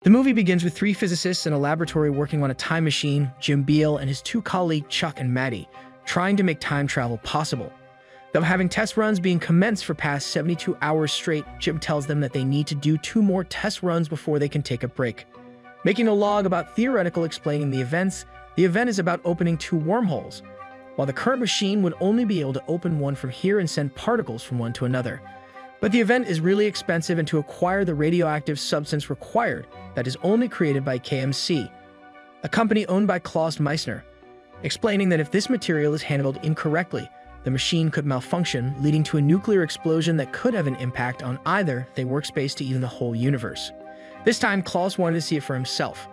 The movie begins with three physicists in a laboratory working on a time machine, Jim Beale and his two colleagues Chuck and Maddie, trying to make time travel possible. Though having test runs being commenced for past 72 hours straight, Jim tells them that they need to do 2 more test runs before they can take a break. Making a log about theoretical explaining the event is about opening 2 wormholes, while the current machine would only be able to open one from here and send particles from one to another. But the event is really expensive, and to acquire the radioactive substance required, that is only created by KMC, a company owned by Klaus Meissner, explaining that if this material is handled incorrectly, the machine could malfunction, leading to a nuclear explosion that could have an impact on either the workspace to even the whole universe. This time, Klaus wanted to see it for himself.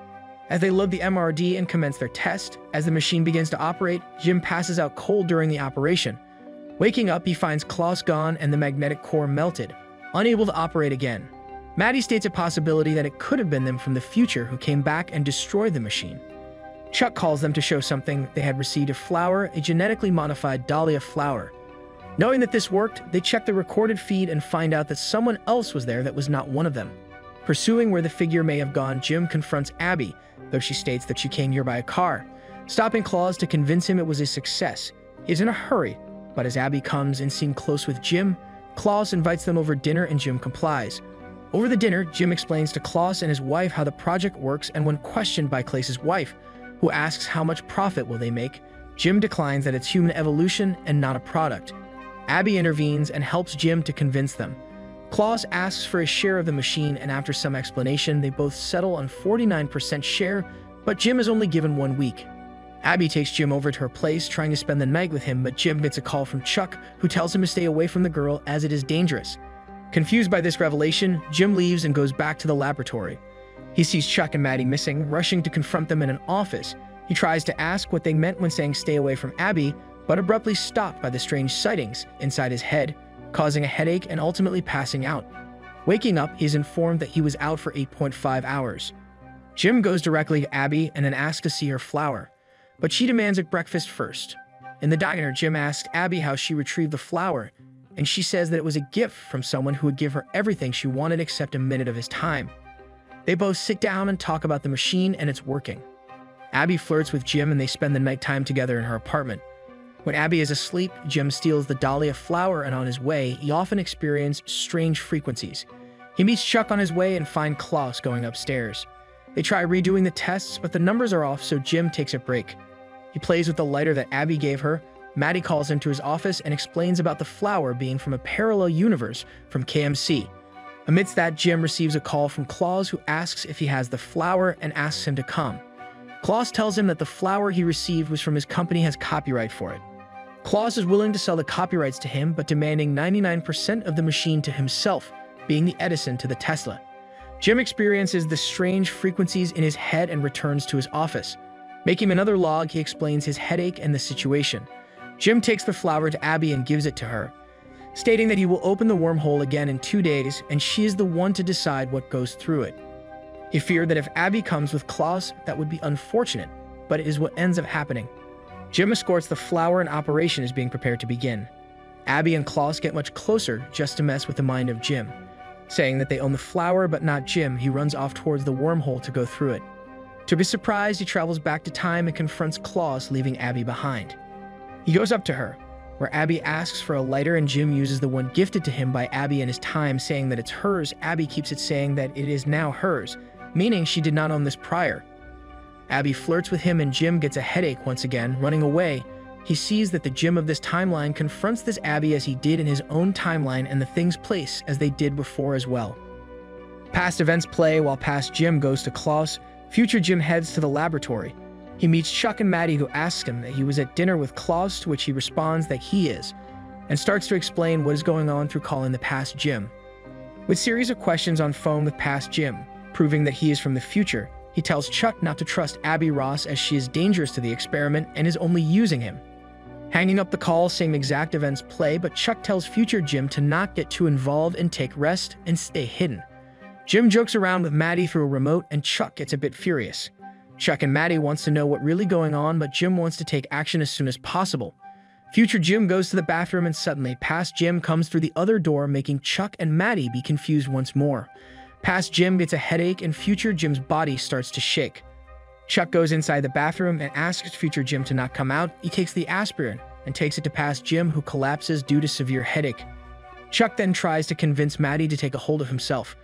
As they load the MRD and commence their test, as the machine begins to operate, Jim passes out cold during the operation. Waking up, he finds Klaus gone and the magnetic core melted, unable to operate again. Maddie states a possibility that it could have been them from the future who came back and destroyed the machine. Chuck calls them to show something they had received: a flower, a genetically modified dahlia flower. Knowing that this worked, they check the recorded feed and find out that someone else was there that was not one of them. Pursuing where the figure may have gone, Jim confronts Abby, though she states that she came here by a car, stopping Klaus to convince him it was a success. He is in a hurry, but as Abby comes and seems close with Jim, Klaus invites them over dinner and Jim complies. Over the dinner, Jim explains to Klaus and his wife how the project works, and when questioned by Klaus's wife, who asks how much profit will they make, Jim declines that it's human evolution and not a product. Abby intervenes and helps Jim to convince them. Klaus asks for a share of the machine, and after some explanation, they both settle on 49% share, but Jim is only given 1 week. Abby takes Jim over to her place, trying to spend the night with him, but Jim gets a call from Chuck, who tells him to stay away from the girl as it is dangerous. Confused by this revelation, Jim leaves and goes back to the laboratory. He sees Chuck and Maddie missing, rushing to confront them in an office. He tries to ask what they meant when saying stay away from Abby, but abruptly stopped by the strange sightings inside his head, causing a headache and ultimately passing out. Waking up, he is informed that he was out for 8.5 hours. Jim goes directly to Abby and then asks to see her flower, but she demands a breakfast first. In the diner, Jim asks Abby how she retrieved the flower, and she says that it was a gift from someone who would give her everything she wanted except a minute of his time. They both sit down and talk about the machine and its working. Abby flirts with Jim and they spend the nighttime together in her apartment. When Abby is asleep, Jim steals the dahlia flower, and on his way, he often experiences strange frequencies. He meets Chuck on his way and finds Klaus going upstairs. They try redoing the tests, but the numbers are off, so Jim takes a break. He plays with the lighter that Abby gave her. Maddie calls him to his office and explains about the flower being from a parallel universe from KMC. Amidst that, Jim receives a call from Klaus, who asks if he has the flower and asks him to come. Klaus tells him that the flower he received was from his company has copyright for it. Klaus is willing to sell the copyrights to him, but demanding 99% of the machine to himself, being the Edison to the Tesla. Jim experiences the strange frequencies in his head and returns to his office. Making another log, he explains his headache and the situation. Jim takes the flower to Abby and gives it to her, stating that he will open the wormhole again in 2 days, and she is the one to decide what goes through it. He feared that if Abby comes with Klaus, that would be unfortunate, but it is what ends up happening. Jim escorts the flower and operation is being prepared to begin. Abby and Klaus get much closer just to mess with the mind of Jim. Saying that they own the flower but not Jim, he runs off towards the wormhole to go through it. To his surprise, he travels back to time and confronts Klaus, leaving Abby behind. He goes up to her, where Abby asks for a lighter, and Jim uses the one gifted to him by Abby in his time, saying that it's hers. Abby keeps it, saying that it is now hers, meaning she did not own this prior. Abby flirts with him and Jim gets a headache once again. Running away, he sees that the Jim of this timeline confronts this Abby as he did in his own timeline, and the things place as they did before as well. Past events play while past Jim goes to Klaus. Future Jim heads to the laboratory. He meets Chuck and Maddie, who ask him that he was at dinner with Klaus, to which he responds that he is, and starts to explain what is going on through calling the past Jim. With series of questions on phone with past Jim, proving that he is from the future, he tells Chuck not to trust Abby Ross as she is dangerous to the experiment and is only using him. Hanging up the call, same exact events play, but Chuck tells future Jim to not get too involved and take rest and stay hidden. Jim jokes around with Maddie through a remote, and Chuck gets a bit furious. Chuck and Maddie wants to know what really going on, but Jim wants to take action as soon as possible. Future Jim goes to the bathroom, and suddenly past Jim comes through the other door, making Chuck and Maddie be confused once more. Past Jim gets a headache and future Jim's body starts to shake. Chuck goes inside the bathroom and asks future Jim to not come out. He takes the aspirin and takes it to past Jim, who collapses due to severe headache. Chuck then tries to convince Maddie to take a hold of himself.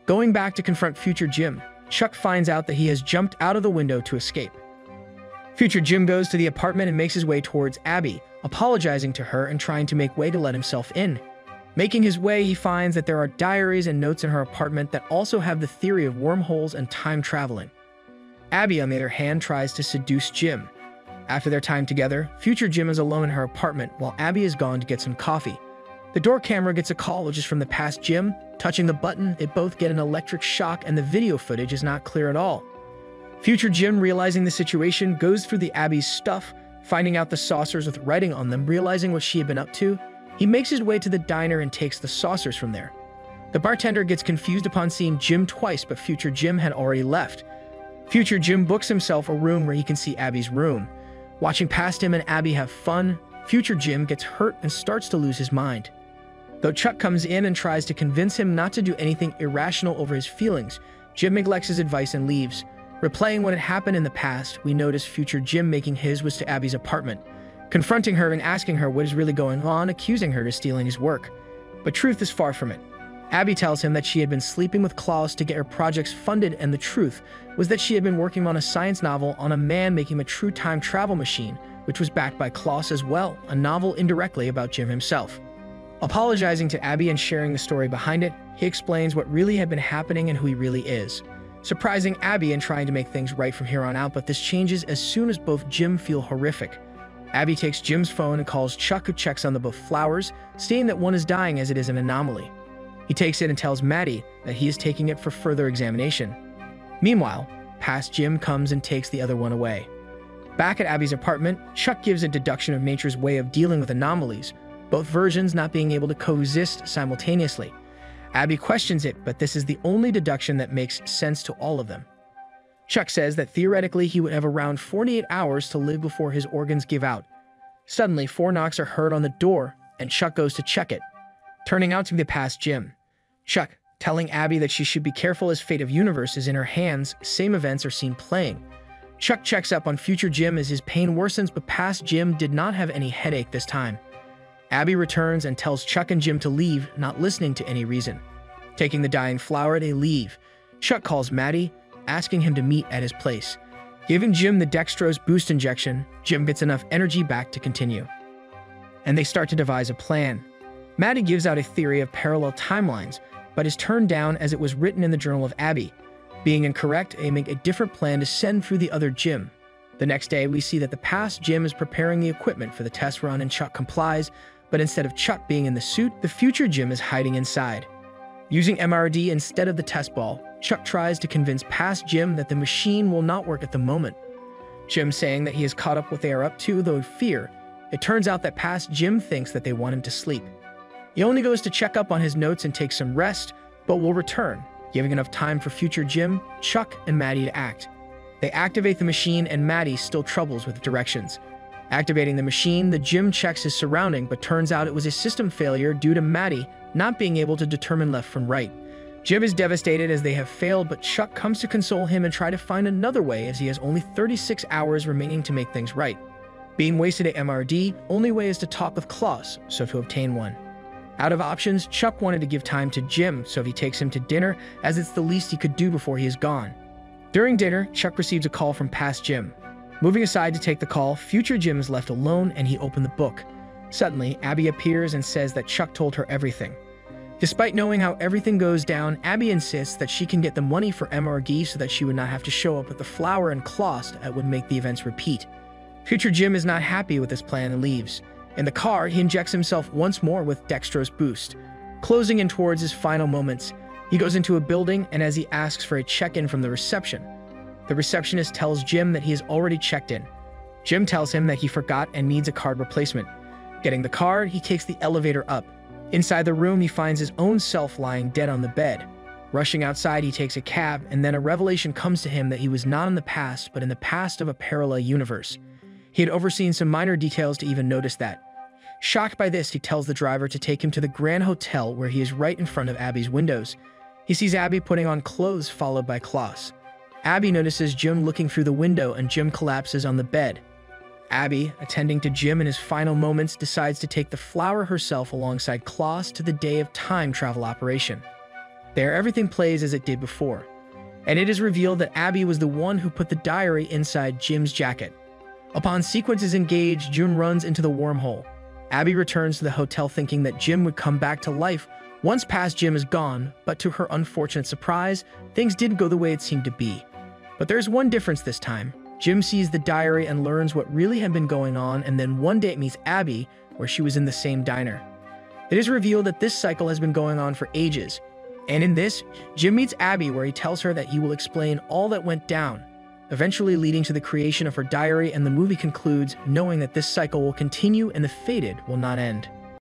Going back to confront future Jim, Chuck finds out that he has jumped out of the window to escape. Future Jim goes to the apartment and makes his way towards Abby, apologizing to her and trying to make way to let himself in. Making his way, he finds that there are diaries and notes in her apartment that also have the theory of wormholes and time traveling. Abby, on the other hand, tries to seduce Jim. After their time together, future Jim is alone in her apartment while Abby is gone to get some coffee. The door camera gets a call, which is from the past Jim. Touching the button, they both get an electric shock and the video footage is not clear at all. Future Jim, realizing the situation, goes through the Abby's stuff, finding out the saucers with writing on them. Realizing what she had been up to, he makes his way to the diner and takes the saucers from there. The bartender gets confused upon seeing Jim twice, but future Jim had already left. Future Jim books himself a room where he can see Abby's room. Watching past him and Abby have fun, future Jim gets hurt and starts to lose his mind. Though Chuck comes in and tries to convince him not to do anything irrational over his feelings, Jim neglects his advice and leaves. Replaying what had happened in the past, we notice future Jim making his way to Abby's apartment, confronting her and asking her what is really going on, accusing her of stealing his work. But truth is far from it. Abby tells him that she had been sleeping with Klaus to get her projects funded, and the truth was that she had been working on a science novel on a man making a true time travel machine, which was backed by Klaus as well, a novel indirectly about Jim himself. Apologizing to Abby and sharing the story behind it, he explains what really had been happening and who he really is, surprising Abby and trying to make things right from here on out, but this changes as soon as both Jim feel horrific. Abby takes Jim's phone and calls Chuck, who checks on the both flowers, stating that one is dying as it is an anomaly. He takes it and tells Maddie that he is taking it for further examination. Meanwhile, past Jim comes and takes the other one away. Back at Abby's apartment, Chuck gives a deduction of nature's way of dealing with anomalies, both versions not being able to coexist simultaneously. Abby questions it, but this is the only deduction that makes sense to all of them. Chuck says that theoretically he would have around 48 hours to live before his organs give out. Suddenly, 4 knocks are heard on the door, and Chuck goes to check it, turning out to be the past Jim. Chuck, telling Abby that she should be careful as fate of universe is in her hands, same events are seen playing. Chuck checks up on future Jim as his pain worsens, but past Jim did not have any headache this time. Abby returns and tells Chuck and Jim to leave, not listening to any reason. Taking the dying flower, they leave. Chuck calls Maddie, asking him to meet at his place. Giving Jim the dextrose boost injection, Jim gets enough energy back to continue. And they start to devise a plan. Maddie gives out a theory of parallel timelines, but is turned down as it was written in the journal of Abby. Being incorrect, they make a different plan to send through the other Jim. The next day, we see that the past Jim is preparing the equipment for the test run and Chuck complies, but instead of Chuck being in the suit, the future Jim is hiding inside. Using MRD instead of the test ball, Chuck tries to convince past Jim that the machine will not work at the moment. Jim saying that he is caught up what they are up to, though in fear. It turns out that past Jim thinks that they want him to sleep. He only goes to check up on his notes and take some rest, but will return, giving enough time for future Jim, Chuck, and Maddie to act. They activate the machine and Maddie still troubles with directions. Activating the machine, the Jim checks his surrounding, but turns out it was a system failure due to Maddie not being able to determine left from right. Jim is devastated as they have failed, but Chuck comes to console him and try to find another way as he has only 36 hours remaining to make things right. Being wasted at MRD, only way is to talk with Klaus, so to obtain one. Out of options, Chuck wanted to give time to Jim, so he takes him to dinner as it's the least he could do before he is gone. During dinner, Chuck receives a call from past Jim. Moving aside to take the call, future Jim is left alone and he opened the book. Suddenly, Abby appears and says that Chuck told her everything. Despite knowing how everything goes down, Abby insists that she can get the money for MRD so that she would not have to show up with the flower and Klaus that would make the events repeat. Future Jim is not happy with this plan and leaves. In the car, he injects himself once more with dextrose boost. Closing in towards his final moments, he goes into a building and as he asks for a check-in from the reception, the receptionist tells Jim that he has already checked in. Jim tells him that he forgot and needs a card replacement. Getting the card, he takes the elevator up. Inside the room, he finds his own self lying dead on the bed. Rushing outside, he takes a cab, and then a revelation comes to him that he was not in the past, but in the past of a parallel universe. He had overseen some minor details to even notice that. Shocked by this, he tells the driver to take him to the Grand Hotel where he is right in front of Abby's windows. He sees Abby putting on clothes, followed by Klaus. Abby notices Jim looking through the window, and Jim collapses on the bed. Abby, attending to Jim in his final moments, decides to take the flower herself alongside Klaus to the day of time travel operation. There, everything plays as it did before, and it is revealed that Abby was the one who put the diary inside Jim's jacket. Upon sequence is engaged, Jim runs into the wormhole. Abby returns to the hotel thinking that Jim would come back to life once past Jim is gone, but to her unfortunate surprise, things didn't go the way it seemed to be. But there's one difference this time. Jim sees the diary and learns what really had been going on, and then one day it meets Abby, where she was in the same diner. It is revealed that this cycle has been going on for ages, and in this, Jim meets Abby where he tells her that he will explain all that went down, eventually leading to the creation of her diary, and the movie concludes knowing that this cycle will continue and the fated will not end.